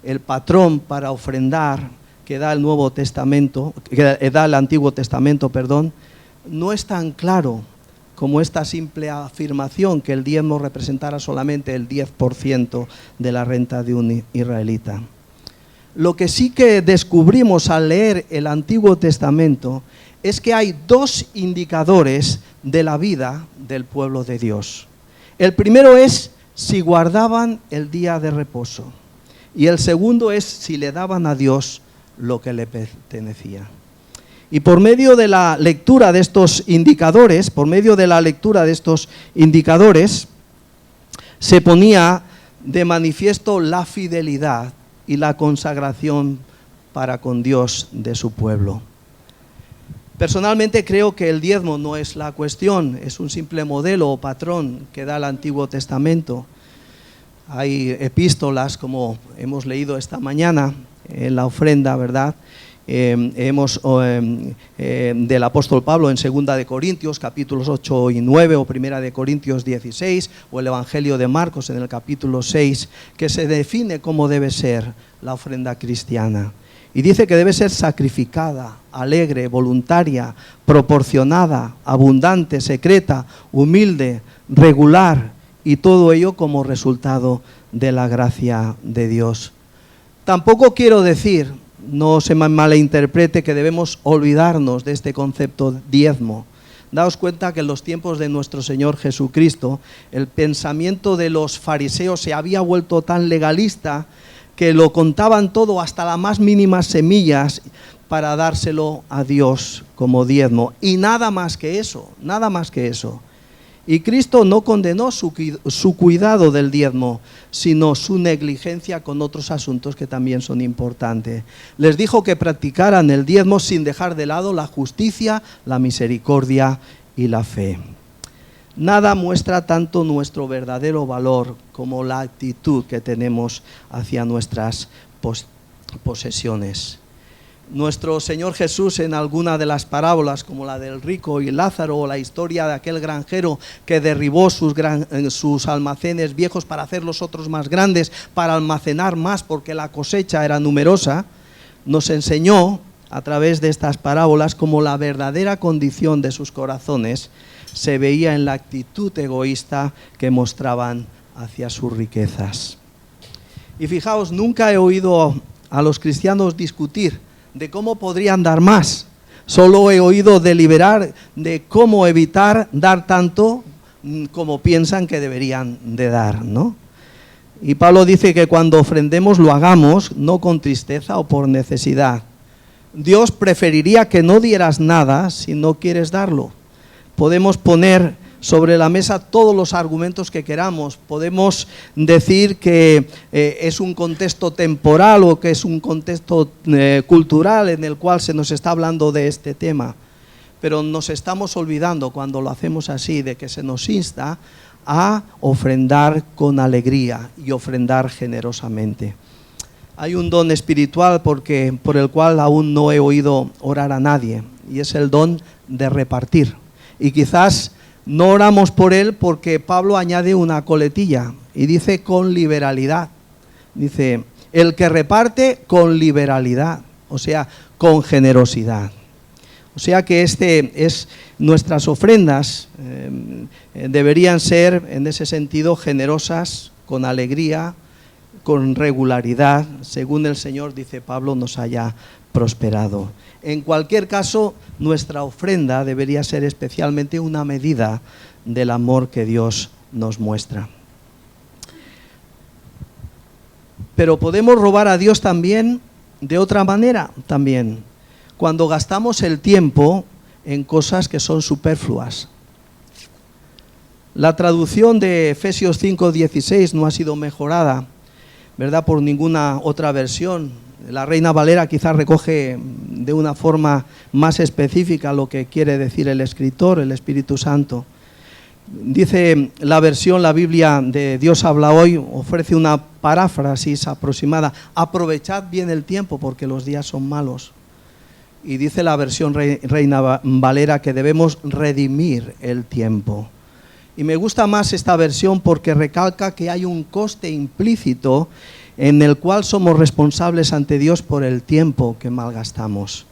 el patrón para ofrendar que da el Nuevo Testamento, que da el Antiguo Testamento, no es tan claro como esta simple afirmación que el diezmo representara solamente el 10% de la renta de un israelita. Lo que sí que descubrimos al leer el Antiguo Testamento es que hay dos indicadores de la vida del pueblo de Dios. El primero es si guardaban el día de reposo y el segundo es si le daban a Dios lo que le pertenecía. Y por medio de la lectura de estos indicadores, se ponía de manifiesto la fidelidad y la consagración para con Dios de su pueblo. Personalmente creo que el diezmo no es la cuestión, es un simple modelo o patrón que da el Antiguo Testamento. Hay epístolas, como hemos leído esta mañana, en la ofrenda, ¿verdad? Del apóstol Pablo en 2 de Corintios, capítulos 8 y 9, o 1 de Corintios 16, o el Evangelio de Marcos en el capítulo 6, que se define cómo debe ser la ofrenda cristiana. Y dice que debe ser sacrificada, alegre, voluntaria, proporcionada, abundante, secreta, humilde, regular, y todo ello como resultado de la gracia de Dios. Tampoco quiero decir, no se me malinterprete, que debemos olvidarnos de este concepto diezmo. Daos cuenta que en los tiempos de nuestro Señor Jesucristo, el pensamiento de los fariseos se había vuelto tan legalista que lo contaban todo, hasta las más mínimas semillas, para dárselo a Dios como diezmo. Y nada más que eso, nada más que eso. Y Cristo no condenó su cuidado del diezmo, sino su negligencia con otros asuntos que también son importantes. Les dijo que practicaran el diezmo sin dejar de lado la justicia, la misericordia y la fe. Nada muestra tanto nuestro verdadero valor como la actitud que tenemos hacia nuestras posesiones. Nuestro Señor Jesús, en alguna de las parábolas, como la del rico y Lázaro, o la historia de aquel granjero que derribó sus almacenes viejos para hacer los otros más grandes, para almacenar más porque la cosecha era numerosa, nos enseñó a través de estas parábolas cómo la verdadera condición de sus corazones se veía en la actitud egoísta que mostraban hacia sus riquezas. Y fijaos, nunca he oído a los cristianos discutir de cómo podrían dar más. Solo he oído deliberar de cómo evitar dar tanto como piensan que deberían de dar, ¿no? Y Pablo dice que cuando ofrendemos lo hagamos no con tristeza o por necesidad. Dios preferiría que no dieras nada si no quieres darlo. Podemos poner sobre la mesa todos los argumentos que queramos. Podemos decir que es un contexto temporal o que es un contexto cultural en el cual se nos está hablando de este tema. Pero nos estamos olvidando, cuando lo hacemos así, de que se nos insta a ofrendar con alegría y ofrendar generosamente. Hay un don espiritual por el cual aún no he oído orar a nadie, y es el don de repartir. Y quizás no oramos por él porque Pablo añade una coletilla y dice con liberalidad. Dice, el que reparte con liberalidad, o sea, con generosidad. O sea que nuestras ofrendas deberían ser en ese sentido generosas, con alegría, con regularidad, según el Señor, dice Pablo, nos haya prosperado. En cualquier caso, nuestra ofrenda debería ser especialmente una medida del amor que Dios nos muestra. Pero podemos robar a Dios también de otra manera, cuando gastamos el tiempo en cosas que son superfluas. La traducción de Efesios 5:16 no ha sido mejorada, ¿verdad?, por ninguna otra versión. La Reina Valera quizás recoge de una forma más específica lo que quiere decir el escritor, el Espíritu Santo. Dice la versión, la Biblia de Dios habla hoy, ofrece una paráfrasis aproximada: aprovechad bien el tiempo porque los días son malos. Y dice la versión Reina Valera que debemos redimir el tiempo. Y me gusta más esta versión porque recalca que hay un coste implícito en el cual somos responsables ante Dios por el tiempo que malgastamos.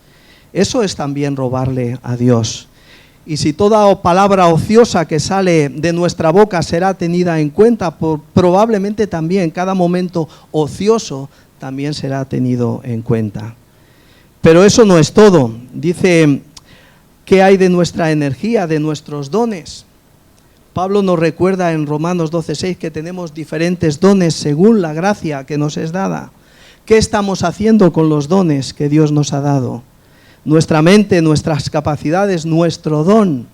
Eso es también robarle a Dios. Y si toda palabra ociosa que sale de nuestra boca será tenida en cuenta, probablemente también cada momento ocioso también será tenido en cuenta. Pero eso no es todo. Dice, ¿qué hay de nuestra energía, de nuestros dones? Pablo nos recuerda en Romanos 12:6 que tenemos diferentes dones según la gracia que nos es dada. ¿Qué estamos haciendo con los dones que Dios nos ha dado? Nuestra mente, nuestras capacidades, nuestro don.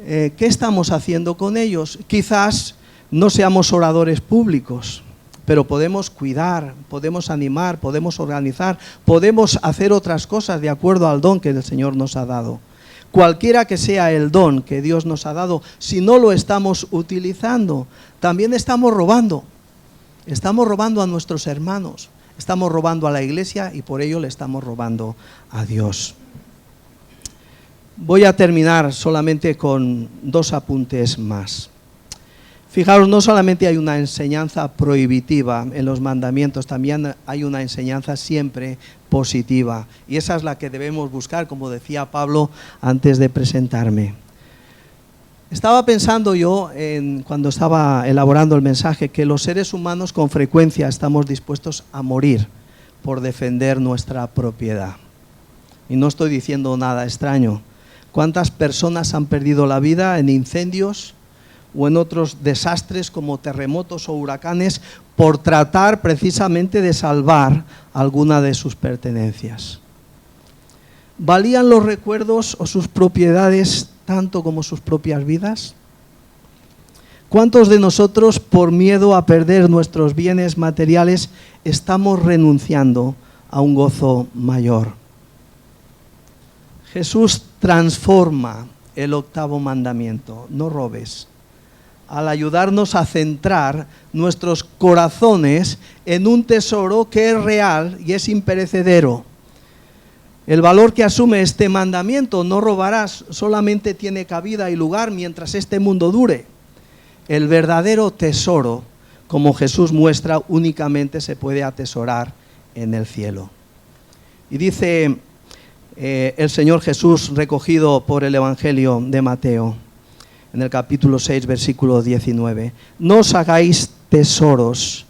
¿Qué estamos haciendo con ellos? Quizás no seamos oradores públicos, pero podemos cuidar, podemos animar, podemos organizar, podemos hacer otras cosas de acuerdo al don que el Señor nos ha dado. Cualquiera que sea el don que Dios nos ha dado, si no lo estamos utilizando, también estamos robando. Estamos robando a nuestros hermanos. Estamos robando a la iglesia y por ello le estamos robando a Dios. Voy a terminar solamente con 2 apuntes más. Fijaros, no solamente hay una enseñanza prohibitiva en los mandamientos, también hay una enseñanza siempre positiva. Y esa es la que debemos buscar, como decía Pablo antes de presentarme. Estaba pensando yo, cuando estaba elaborando el mensaje, que los seres humanos con frecuencia estamos dispuestos a morir por defender nuestra propiedad. Y no estoy diciendo nada extraño. ¿Cuántas personas han perdido la vida en incendios o en otros desastres como terremotos o huracanes por tratar precisamente de salvar alguna de sus pertenencias? ¿Valían los recuerdos o sus propiedades tanto como sus propias vidas? ¿Cuántos de nosotros, por miedo a perder nuestros bienes materiales, estamos renunciando a un gozo mayor? Jesús transforma el 8º mandamiento, no robes, al ayudarnos a centrar nuestros corazones en un tesoro que es real y es imperecedero. El valor que asume este mandamiento, no robarás, solamente tiene cabida y lugar mientras este mundo dure. El verdadero tesoro, como Jesús muestra, únicamente se puede atesorar en el cielo. Y dice el Señor Jesús, recogido por el Evangelio de Mateo, en el capítulo 6, versículo 19, no os hagáis tesoros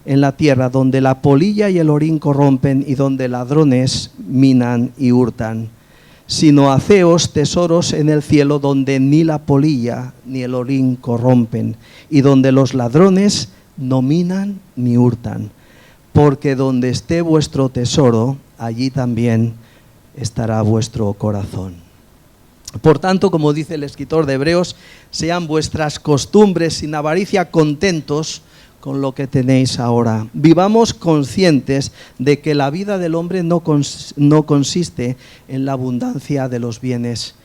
en la tierra, donde la polilla y el orín corrompen y donde ladrones minan y hurtan, sino haceos tesoros en el cielo, donde ni la polilla ni el orín corrompen y donde los ladrones no minan ni hurtan, porque donde esté vuestro tesoro, allí también estará vuestro corazón. Por tanto, como dice el escritor de Hebreos, sean vuestras costumbres sin avaricia contentos con lo que tenéis ahora. Vivamos conscientes de que la vida del hombre no consiste en la abundancia de los bienes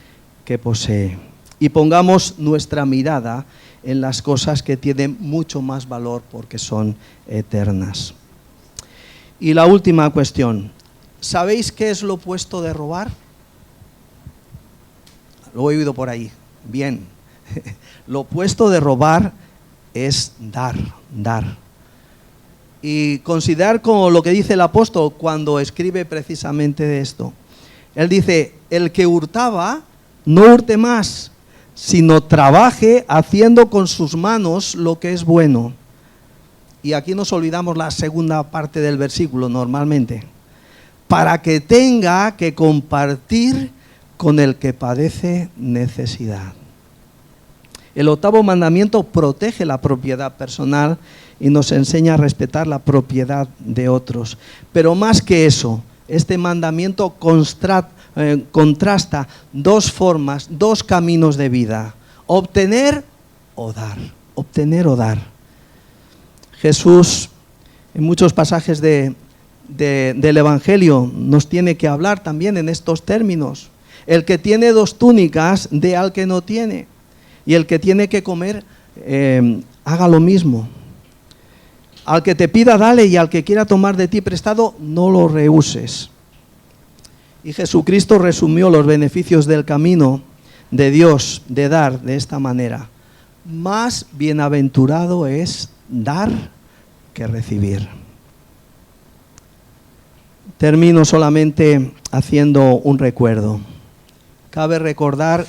que posee. Y pongamos nuestra mirada en las cosas que tienen mucho más valor porque son eternas. Y la última cuestión. ¿Sabéis qué es lo opuesto de robar? Lo he oído por ahí. Bien. Lo opuesto de robar es dar. Y considerar como lo que dice el apóstol cuando escribe precisamente de esto. Él dice, el que hurtaba, no hurte más, sino trabaje haciendo con sus manos lo que es bueno. Y aquí nos olvidamos la segunda parte del versículo normalmente. Para que tenga que compartir con el que padece necesidad. El 8º mandamiento protege la propiedad personal y nos enseña a respetar la propiedad de otros. Pero más que eso, este mandamiento contrasta 2 formas, 2 caminos de vida: obtener o dar. Obtener o dar. Jesús, en muchos pasajes del Evangelio, nos tiene que hablar también en estos términos. El que tiene 2 túnicas, dé al que no tiene. Y el que tiene que comer, haga lo mismo. Al que te pida, dale, y al que quiera tomar de ti prestado, no lo rehuses. Y Jesucristo resumió los beneficios del camino de Dios de dar de esta manera. Más bienaventurado es dar que recibir. Termino solamente haciendo un recuerdo. cabe recordar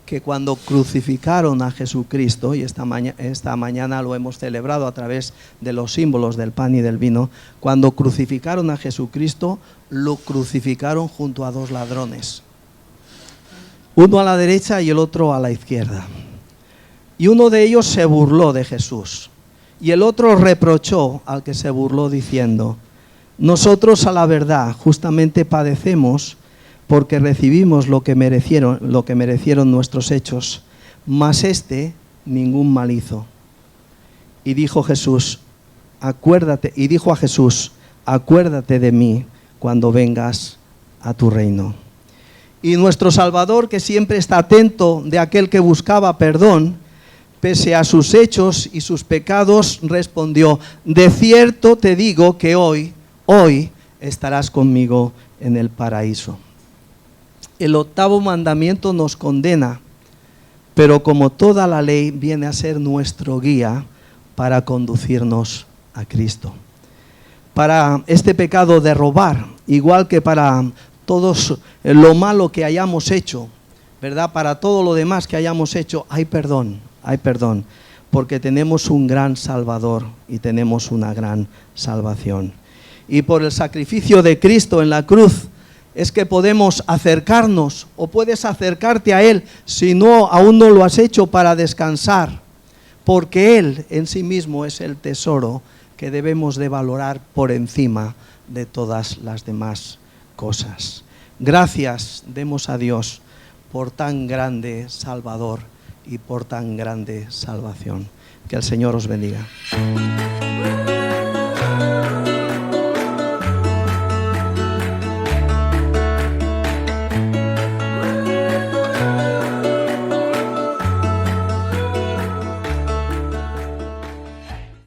que cuando crucificaron a Jesucristo, y esta mañana lo hemos celebrado a través de los símbolos del pan y del vino, cuando crucificaron a Jesucristo, lo crucificaron junto a dos ladrones, uno a la derecha y el otro a la izquierda. Y uno de ellos se burló de Jesús, y el otro reprochó al que se burló diciendo: nosotros a la verdad justamente padecemos porque recibimos lo que merecieron nuestros hechos, mas este ningún mal hizo. Y dijo a Jesús, acuérdate de mí cuando vengas a tu reino. Y nuestro Salvador, que siempre está atento de aquel que buscaba perdón, pese a sus hechos y sus pecados, respondió: de cierto te digo que hoy estarás conmigo en el paraíso. El octavo mandamiento nos condena, pero como toda la ley viene a ser nuestro guía para conducirnos a Cristo. Para este pecado de robar, igual que para todos lo malo que hayamos hecho, ¿verdad? Para todo lo demás que hayamos hecho, hay perdón, porque tenemos un gran Salvador y tenemos una gran salvación. Y por el sacrificio de Cristo en la cruz, es que podemos acercarnos, o puedes acercarte a Él si aún no lo has hecho, para descansar, porque Él en sí mismo es el tesoro que debemos de valorar por encima de todas las demás cosas. Gracias demos a Dios por tan grande Salvador y por tan grande salvación. Que el Señor os bendiga.